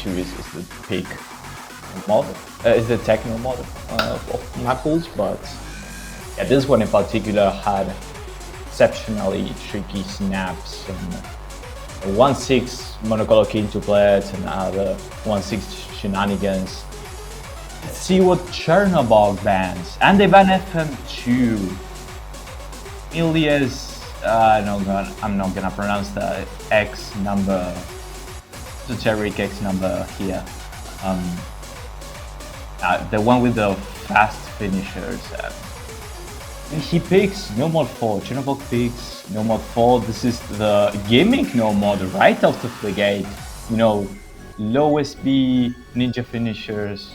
Ro32 is the peak mod, is the techno mod of map pools, but yeah, this one in particular had exceptionally tricky snaps and 1-6 monocolor quintuplets and other 1-6 shenanigans. Let's see what Chernobog bans, and they ban FM2. Ilias, I'm not gonna pronounce the X number, esoteric X number here. The one with the fast finishers. He picks no mod 4. Chernobog picks no mod 4. This is the gimmick no mod right out of the gate. You know, low SB ninja finishers.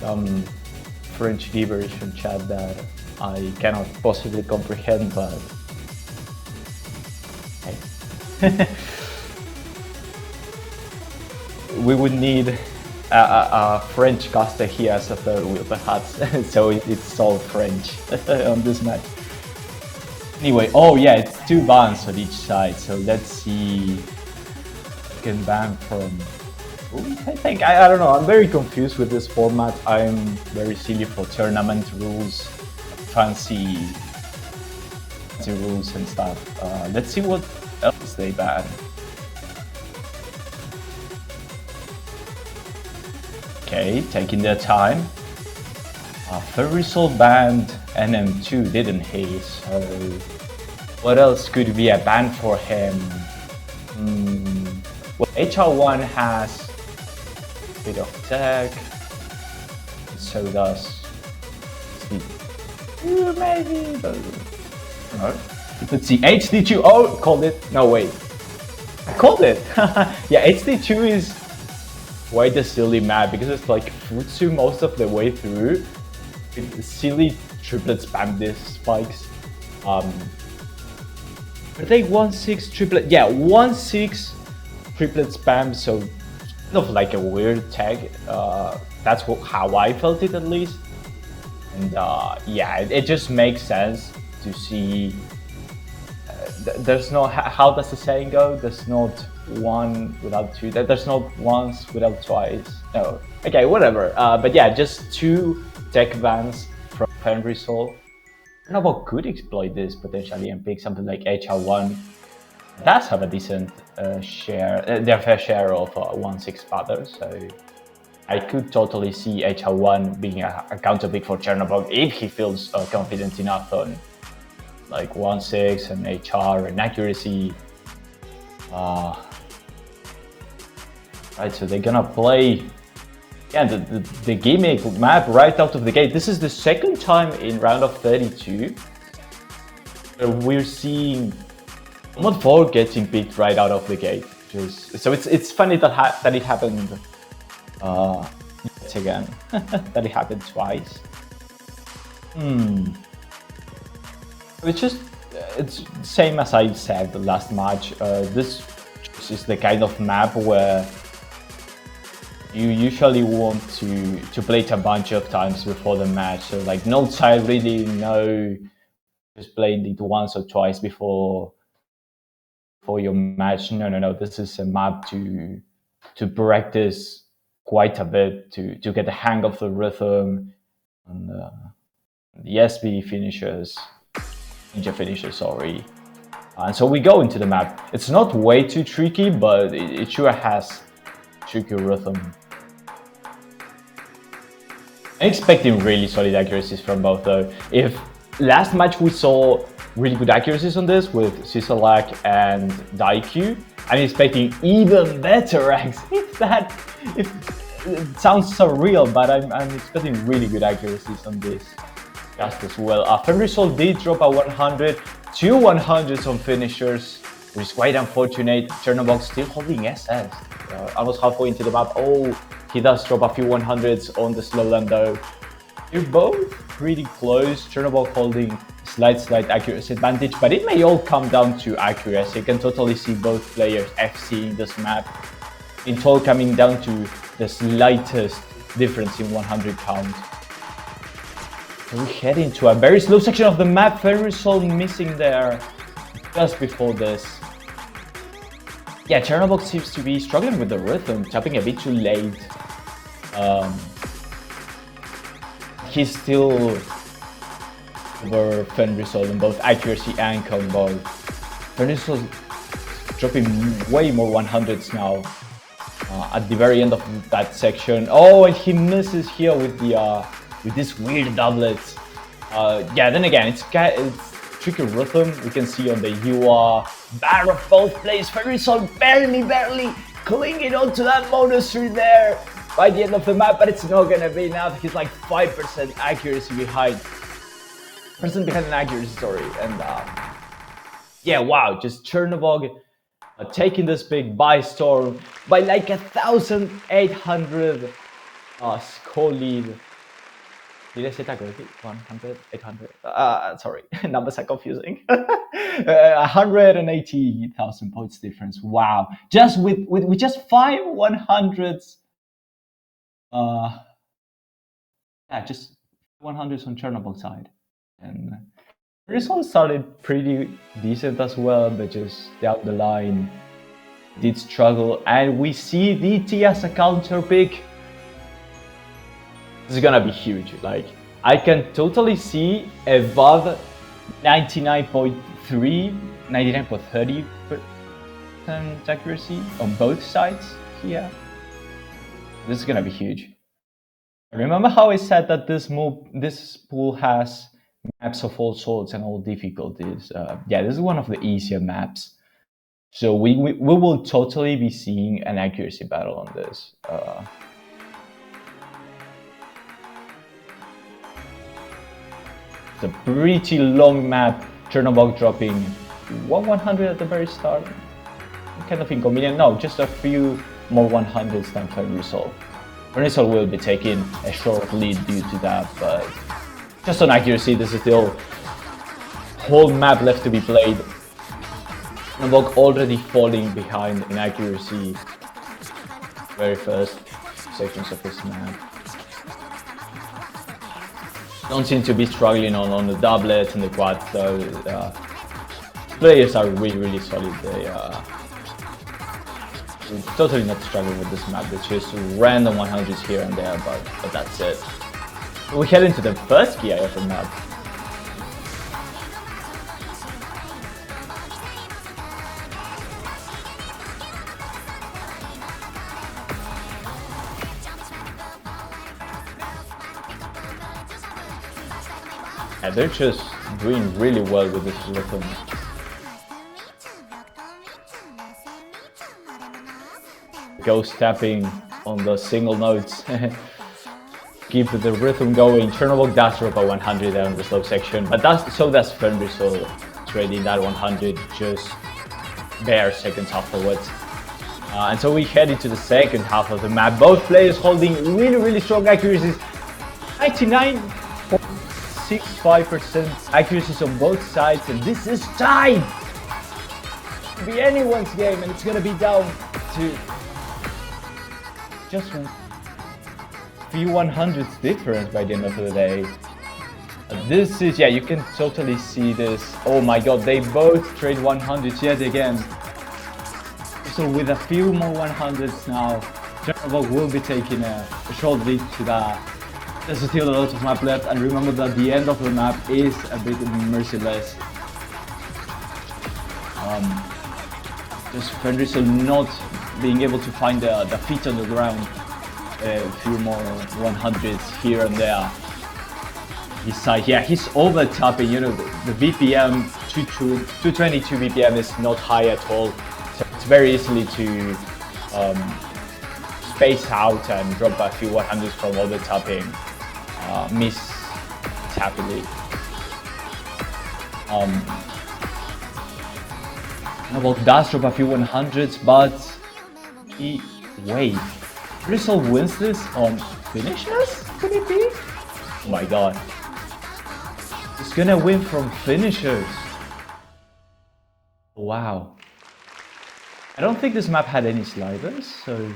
Some French gibberish in chat that I cannot possibly comprehend, but hey. We would need a French caster here as a third wheel perhaps, so it's all French on this match. Anyway, oh yeah, it's 2 bans on each side, so let's see. You can ban from... I don't know, I'm very confused with this format. I'm very silly for tournament rules, fancy rules and stuff. Let's see what else they ban. Okay, taking their time. Ferrisol banned NM2, didn't he? So what else could be a ban for him? Well, HR1 has bit of tech, so does maybe, but no. Let's see, HD2, oh, called it, no wait, I called it. Yeah, HD2 is quite a silly map because it's like Futsu most of the way through with silly triplet spam disc spikes. Are they 1-6 triplet? Yeah, 1-6 triplet spam, so of like a weird tag. That's how I felt it at least, and yeah, it just makes sense to see. There's no, how does the saying go? There's not one without two. There's not once without twice. No, okay, whatever. But yeah, just 2 tech bans from Ferrisol. Chernobog could exploit this potentially and pick something like HR1. Does have a decent share, their fair share of 1-6 pathers, so I could totally see HR1 being a counter pick for Chernobog if he feels confident enough on like 1-6 and HR and accuracy. Right, so they're gonna play, yeah, the gimmick map right out of the gate. This is the second time in round of 32 we're seeing mod 4 getting picked right out of the gate. So it's funny that it happened yet again. That it happened twice. It's same as I said the last match. This is the kind of map where you usually want to play it a bunch of times before the match. So like no side really, no, just played it once or twice before your match. No, this is a map to practice quite a bit, to get the hang of the rhythm and the SB finishers, ninja finishers, sorry. And so we go into the map. It's not way too tricky, but it sure has tricky rhythm. I'm expecting really solid accuracies from both though. If last match we saw really good accuracies on this with Sisalak and Daikyu, I'm expecting even better accuracies. It sounds surreal, but I'm expecting really good accuracies on this cast as well. Ferrisol did drop a 100, 2 100s on finishers, which is quite unfortunate. Chernobog still holding SS, almost halfway into the map. Oh, he does drop a few 100s on the slowdown though. They're both pretty close. Chernobog holding slight accuracy advantage, but it may all come down to accuracy. You can totally see both players FCing this map. In total, coming down to the slightest difference in 100 count. We head into a very slow section of the map. Ferrisol missing there just before this. Yeah, Chernobog seems to be struggling with the rhythm, tapping a bit too late. He's still over Fenrisol in both accuracy and combo. Fenrisol dropping way more 100s now at the very end of that section. Oh, and he misses here with the with this weird doublet. Yeah, then again, it's tricky rhythm. We can see on the UR battle of both players. Ferrisol barely clinging onto that monastery there by the end of the map, but it's not gonna be enough. He's like 5% accuracy behind. Percent behind an accuracy, sorry. And yeah, wow, just Chernobog taking this pick by storm by like 1,800 score lead. Did I say that correctly? 100, 800? Sorry, numbers are confusing. 180,000 points difference. Wow, just with just 5 100s. Yeah, just 100s on Chernobog's side, and the result started pretty decent as well, but just down the line did struggle, and we see DT as a counter pick. This is gonna be huge. Like, I can totally see above 99.3, 99.30% accuracy on both sides here. This is gonna be huge. Remember how I said that this pool has maps of all sorts and all difficulties? Yeah, this is one of the easier maps. So we will totally be seeing an accuracy battle on this. It's a pretty long map. Chernobog dropping 100 at the very start. Kind of inconvenient. No, just a few more 100s than Fenrisol. Fenrisol will be taking a short lead due to that, but just on accuracy, this is still whole map left to be played. Chernobog already falling behind in accuracy. Very first sections of this map. Don't seem to be struggling on the doublets and the quads, so players are really solid. They totally not struggling with this map. It's just random 100s here and there, but that's it. We head into the first key of the map. And they're just doing really well with this rhythm. Ghost tapping on the single notes. Keep the rhythm going. Chernobog does drop a 100 there on the slow section, but so does Fenrisol, trading that 100 just bare seconds afterwards. And so we head into the second half of the map. Both players holding really strong accuracies. 99.65% accuracies on both sides, and this is tied. It could be anyone's game, and it's gonna be down to just a few 100s difference by the end of the day. This is, yeah, you can totally see this. Oh my god, they both trade 100s yet again. So with a few more 100s now, Chernobog will be taking a short lead to that. There's still a lot of map left, and remember that the end of the map is a bit merciless. Just Fenrisol not being able to find the feet on the ground. A few more 100s here and there. His side, yeah, he's over tapping. You know, the BPM 222 BPM is not high at all, so it's very easily to space out and drop a few 100s from over tapping. Miss happily. Chernobog does drop a few 100s, but he wait. Fenrisol wins this on finishes? Could it be? Oh my god. It's gonna win from finishers. Wow. I don't think this map had any sliders, so...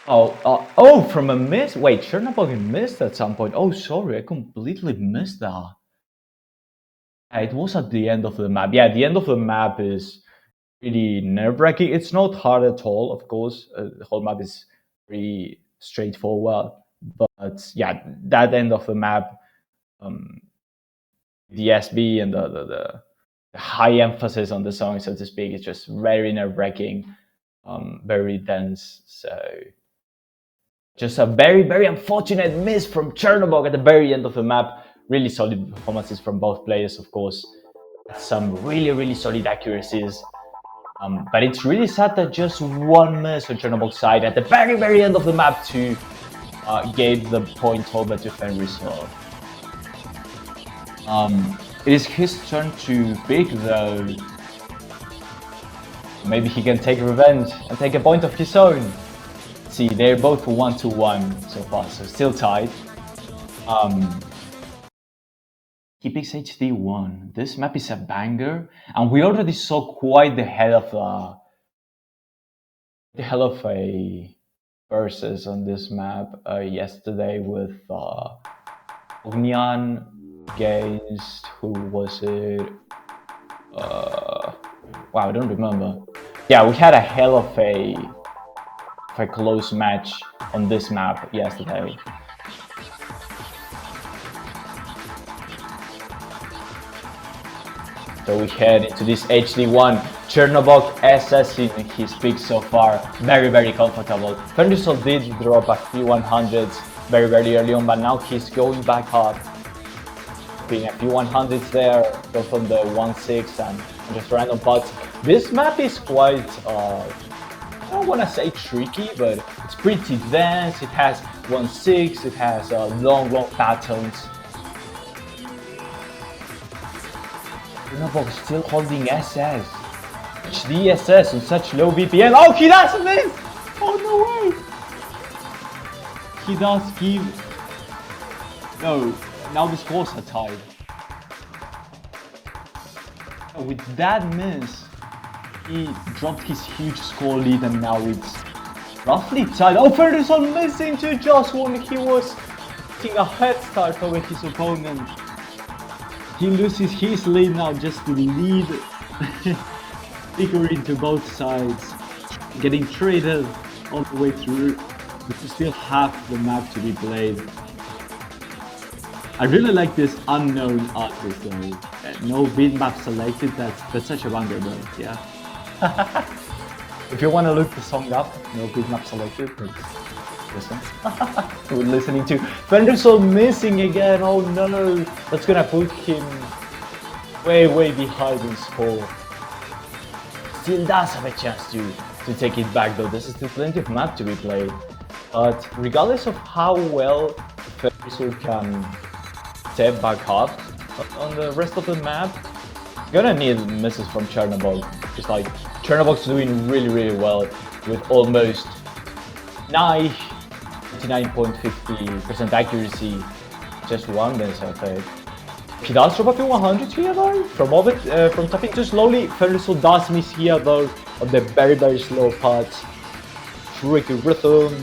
Oh, from a miss? Wait, Chernobog missed at some point. Oh, sorry, I completely missed that. It was at the end of the map. Yeah, the end of the map is really nerve-wracking. It's not hard at all, of course. The whole map is pretty straightforward. But yeah, that end of the map, the SB and the high emphasis on the song, so to speak, is just very nerve-wracking, very dense. So just a very, very unfortunate miss from Chernobog at the very end of the map. Really solid performances from both players, of course. Some really, really solid accuracies. But it's really sad that just one miss on Chernobog's side at the very, very end of the map to gave the point over to Fenrisol. It is his turn to pick though. Maybe he can take revenge and take a point of his own. See, they're both 1-1 so far, so still tied. He picks HD1. This map is a banger, and we already saw quite the hell of a versus on this map yesterday with Ognian against, who was it? Wow, I don't remember. Yeah, we had a hell of a close match on this map yesterday. So we head into this HD1. Chernobog SS in his pick so far. Very, very comfortable. Fenrisol did drop a few 100s very, very early on, but now he's going back up. Being a few 100s there, go from the 1-6 and just random pots. This map is quite, I don't want to say tricky, but it's pretty dense. It has 1-6, it has long patterns. Chernobog still holding SS. HD SS on such low VPN. Oh, he does miss! Oh, no way! He does give... No, now the scores are tied. With that miss, he dropped his huge score lead and now it's roughly tied. Oh, Fenrisol missing to just when he was taking a head start over his opponent. He loses his lead now just to lead bigger into both sides, getting traded all the way through, but still half the map to be played. I really like this unknown artist though. No bitmap selected, that's such a banger though, yeah. If you want to look the song up, no bitmap selected, listen. We're listening to Fenrisol missing again. Oh no, that's gonna put him way behind in score. Still does have a chance to take it back though. There's still plenty of map to be played. But regardless of how well Fenrisol can step back up on the rest of the map, gonna need misses from Chernobog. It's like Chernobog's doing really well with almost 99.50% accuracy, just one miss I think. He does drop a few 100 here though, from tapping too slowly. Fenrisol does miss here though, on the very slow parts. Tricky rhythm.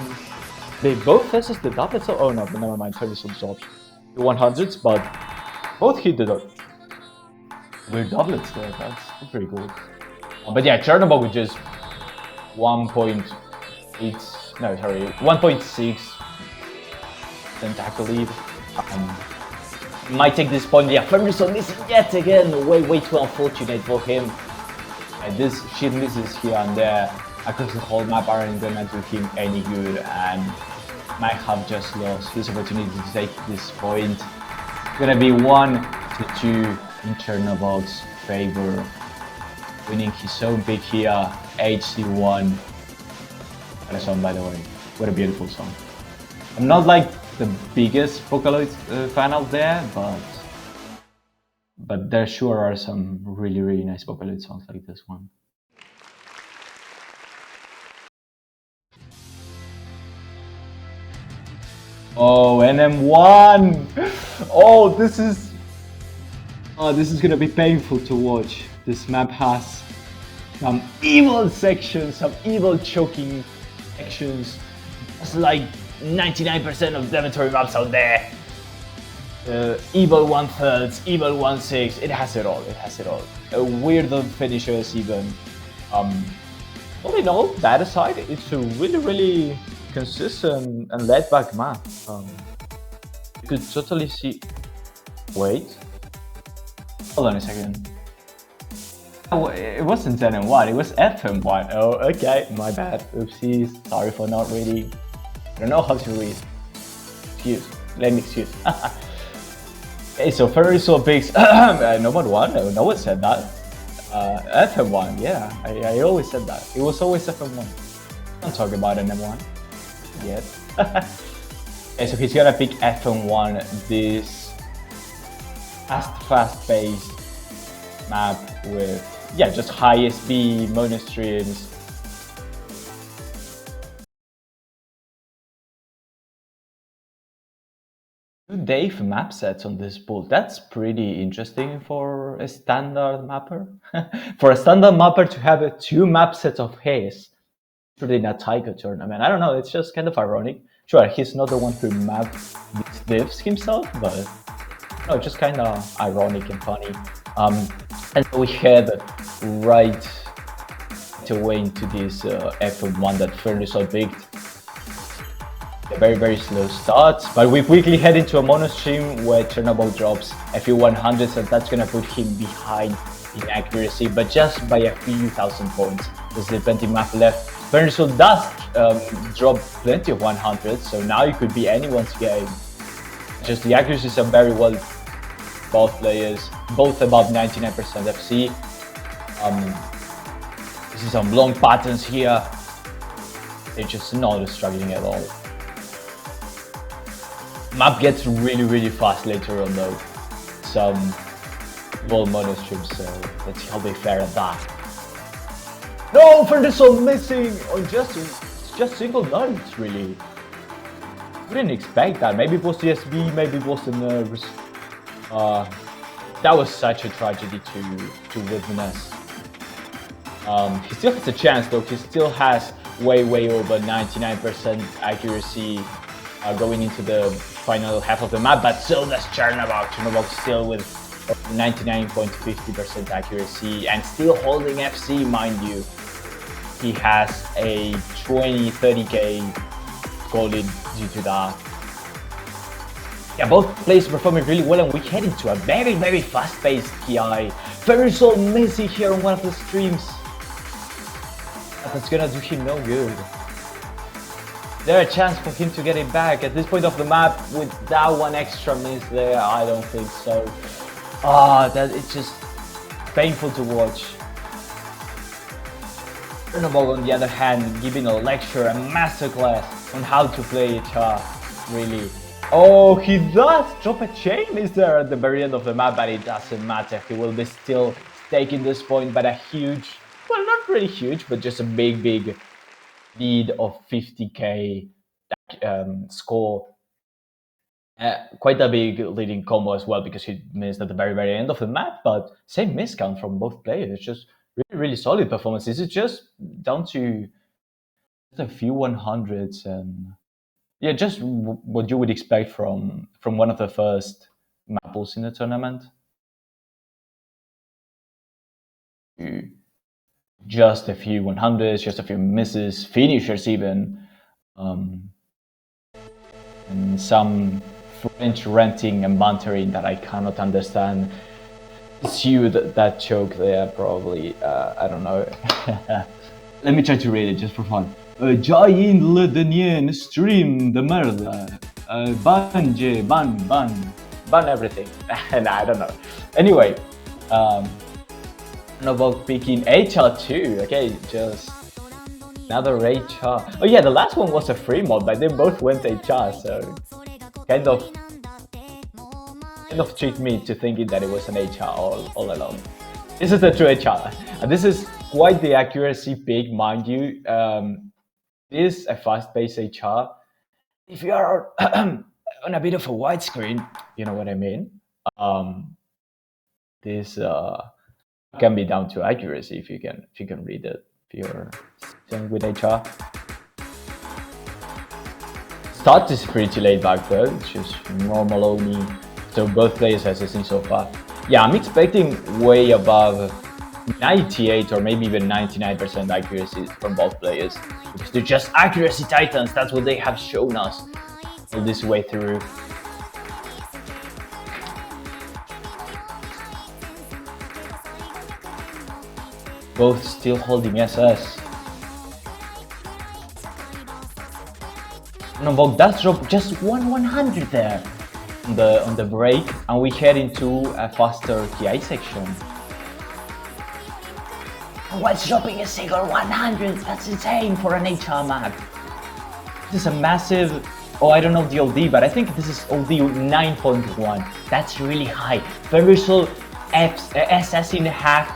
They both SS the doublets, oh no, but never mind, Fenrisol dropped the 100s, but both hit the weird doublets there, that's pretty cool. But yeah, Chernobog with just 1.6 tackle lead. Might take this point. Yeah, Fenrisol missing yet again. Way too unfortunate for him. This shit misses here and there across the whole map aren't gonna do him any good, and might have just lost his opportunity to take this point. Gonna be 1-2 in Chernobog's favor, winning his own pick here. HD1. What a song, by the way. What a beautiful song. I'm not like the biggest Vocaloid fan out there, but there sure are some really nice Vocaloid songs like this one. Oh, NM1! Oh, this is Oh, this is gonna be painful to watch. This map has some evil sections, some evil choking sections. It's like 99% of Demetori maps out there. Evil 1/3, evil 1/6. It has it all. It has it all. Weirdo finishers even. Um, all in all, that aside, it's a really consistent and laid back map. You could totally see. Wait, hold on a second. Oh, it wasn't 10 and 1, it was F and 1. Oh, okay, my bad. Oopsies. Sorry for not reading. I don't know how to read. Excuse. Let me excuse. Okay, so Ferry saw pigs. Number 1? No one said that. F and 1, yeah. I always said that. It was always F and 1. Don't talk about an M1 yet. Okay, so he's gonna pick F and 1, this fast-paced map with, yeah, just high SP mono streams. Two Dave map sets on this pool. That's pretty interesting for a standard mapper. For a standard mapper to have two map sets of his in a Taiko tournament. I don't know, it's just kind of ironic. Sure, he's not the one who mapped these divs himself, but no, just kind of ironic and funny. And we head right away into this F1 that fairly so big. A very slow start, but we quickly head into a mono stream where Chernobog drops a few 100s, and that's gonna put him behind in accuracy, but just by a few thousand points. There's plenty map left. Venezuela does drop plenty of 100s, so now it could be anyone's game. Just the accuracies are very well, both players, both above 99% FC. This is some long patterns here. They're just not struggling at all. Map gets really fast later on though. Some ball mono streams, so let's see how they fare at that. No, Ferguson missing on just single notes, really. Wouldn't expect that. Maybe it was the SB, maybe it was the nerves. That was such a tragedy to witness. He still has a chance though. He still has way over 99% accuracy going into the final half of the map, but so does Chernobog. Chernobog still with 99.50% accuracy and still holding FC, mind you. He has a 20-30k goal lead due to that. Yeah, both players performing really well, and we head into a very fast-paced PI. Very so messy here on one of the streams. That's gonna do him no good. There's a chance for him to get it back at this point of the map with that one extra miss there. I don't think so. That it's just painful to watch. Chernobog, on the other hand, giving a lecture, a masterclass on how to play HR, really. Oh, he does drop a chain miss there at the very end of the map, but it doesn't matter. He will be still taking this point, but a huge, well, not really huge, but just a big lead of 50k score. Quite a big leading combo as well, because he missed at the very end of the map, but same miscount from both players. Just really solid performance. This is just down to a few 100s, and yeah, just what you would expect from one of the first map pools in the tournament. Just a few 100s, just a few misses, finishers even, and some French ranting and bantering that I cannot understand. Pursue that choke there, probably. I don't know. Let me try to read it just for fun. Jain le dernier stream de merde. Ban everything. Nah, I don't know. Anyway, about picking HR2. Okay, just another HR. Oh yeah, the last one was a free mod, but they both went HR, so kind of tricked me to thinking that it was an HR all along. This is the true HR, and this is quite the accuracy pick, mind you. It is a fast-paced HR. If you are on a bit of a widescreen, you know what I mean. this can be down to accuracy if you can read it. If you're sitting with HR. Start is pretty laid back though, it's just normal only. So both players has seen so far. Yeah, I'm expecting way above 98 or maybe even 99% accuracy from both players. Because they're just accuracy titans, that's what they have shown us all this way through. Both still holding SS. Chernobog does drop just 100 there on the break, and we head into a faster TI section. What's dropping a single 100? That's insane for an HR map. This is a massive. Oh, I don't know the OD, but I think this is OD 9.1. That's really high. Verisol SS in half,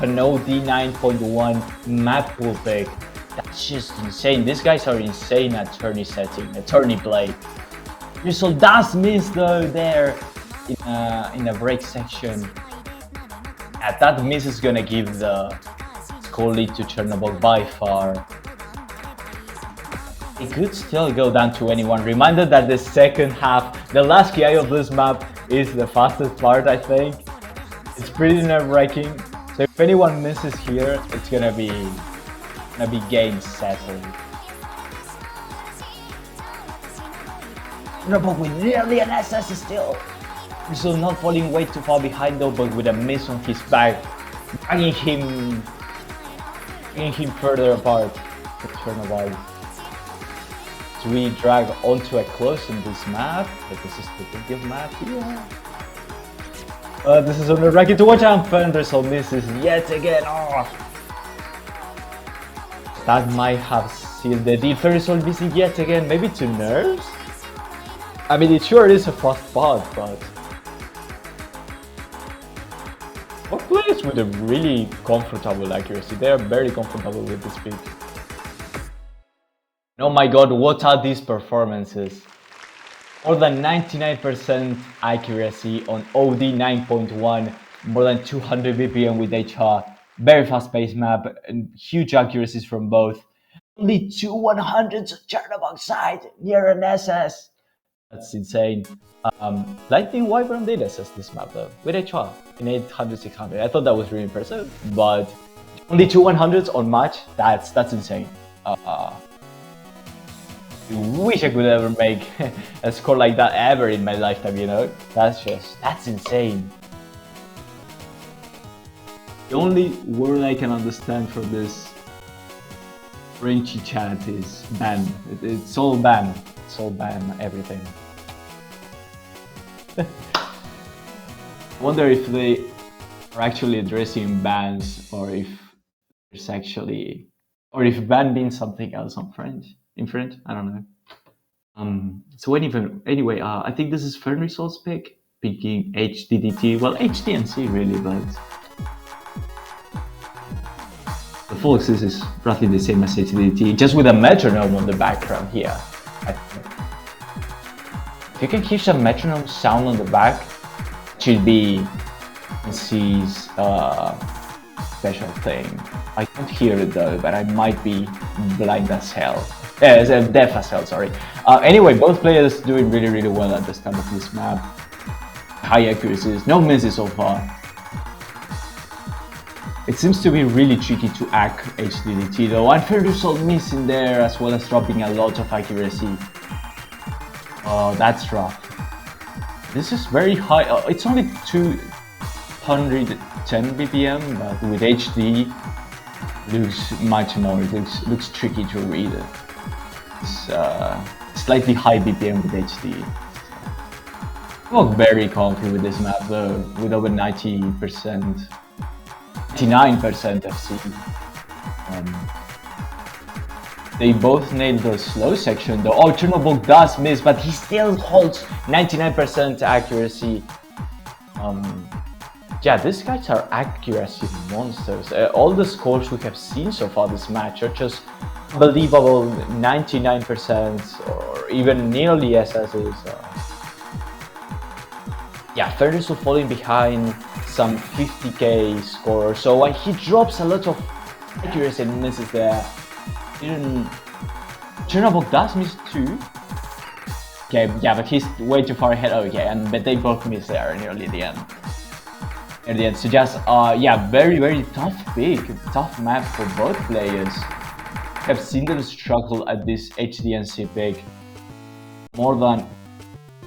an OD 9.1 map pool pick. That's just insane. These guys are insane at tourney setting, a tourney play. Verisol does miss though there in a break section. Yeah, that miss is gonna give the score lead to Chernobog by far. It could still go down to anyone. Reminded that the second half, the last KI of this map is the fastest part, I think. It's pretty nerve-wracking. So if anyone misses here, it's gonna be game settled. Chernobog with nearly an SS still. Verisol not falling way too far behind though, but with a miss on his back, bringing him further apart to Chernobog. So we drag onto a close in this map, but this is the big map here. This is on the racket to watch out, Verisol misses yet again. Oh. That might have sealed the deal. Verisol missing yet again, maybe to nerves? I mean, it sure is a fast spot, but what players with a really comfortable accuracy? They are very comfortable with this pick. Oh my god, what are these performances? More than 99% accuracy on OD 9.1, more than 200 BPM with HR, very fast-paced map, and huge accuracies from both. Only 2 100s on Chernobog side, near an SS. That's insane. Lightning Wyvern did assess this map though, with HR in 800, 600. I thought that was really impressive, but only 2 100s on match, that's insane. I wish I could ever make a score like that ever in my lifetime, you know? That's insane. The only word I can understand from this Frenchy chat is ban. It's all ban. It's all ban, everything. I wonder if they are actually addressing bans, or if it's actually, or if ban means something else on French. In French, I don't know. So anyway, I think this is Verisol pick, picking HDDT. Well, HDNC really, but the full axis is roughly the same as HDDT, just with a metronome on the background here. I think. If you can hear some metronome sound on the back, it should be NC's special thing. I can't hear it though, but I might be blind as hell. Deaf as hell, sorry. Anyway, both players doing really well at the start of this map. High accuracies, no misses so far. It seems to be really tricky to hack HDDT though, and Verisol missing there as well as dropping a lot of accuracy. Oh, that's rough. This is very high. It's only 210 BPM, but with HD, looks much more. It looks tricky to read. It's slightly high BPM with HD. I'm very confident with this map though, with over 90%, 99% FC. They both nailed the slow section though. Oh, Chernobog does miss, but he still holds 99% accuracy. Yeah, these guys are accuracy monsters. All the scores we have seen so far this match are just unbelievable 99% or even nearly SSs. Yeah, Furnace will falling behind some 50k score, so he drops a lot of accuracy and misses there. Chernobog does miss too. Okay, yeah, but he's way too far ahead. Okay, but they both miss there nearly the end. At the end, so just yeah, very tough map for both players. I've seen them struggle at this HDNC pick more than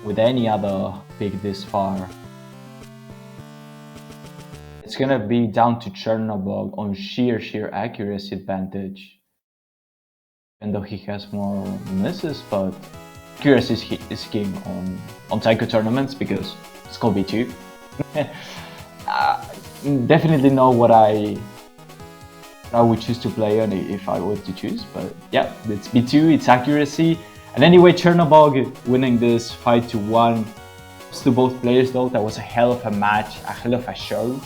with any other pick this far. It's gonna be down to Chernobog on sheer accuracy advantage. Even though he has more misses, but accuracy is king on Taiko tournaments because it's called B2. Definitely know what I would choose to play on if I were to choose, but yeah, it's B2, it's accuracy. And anyway, Chernobog winning this 5-1. To both players though, that was a hell of a match, a hell of a show.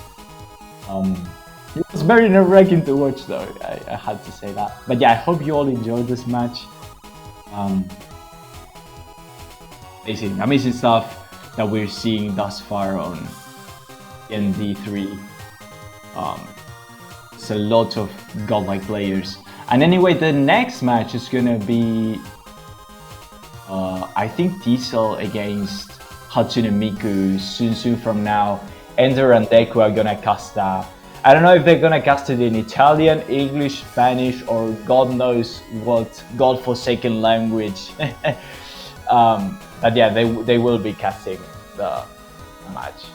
It was very nerve-wracking to watch though, I had to say that. But yeah, I hope you all enjoyed this match. Amazing stuff that we're seeing thus far on END3. It's a lot of godlike players. And anyway, the next match is gonna be I think Diesel against Hatsune Miku soon from now. Ender and Deku are gonna cast that. I don't know if they're gonna cast it in Italian, English, Spanish, or God knows what godforsaken language. But yeah, they will be casting the match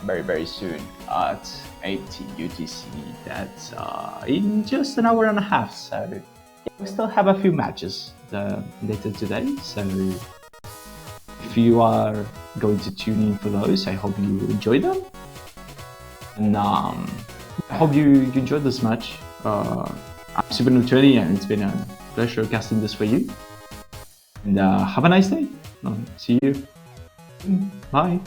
very soon at 80 UTC. That's in just an hour and a half. So yeah, we still have a few matches later today. So if you are going to tune in for those, I hope you enjoy them. And I hope you enjoyed this match. I'm Super Neutrali, and it's been a pleasure casting this for you. And have a nice day. See you. Bye.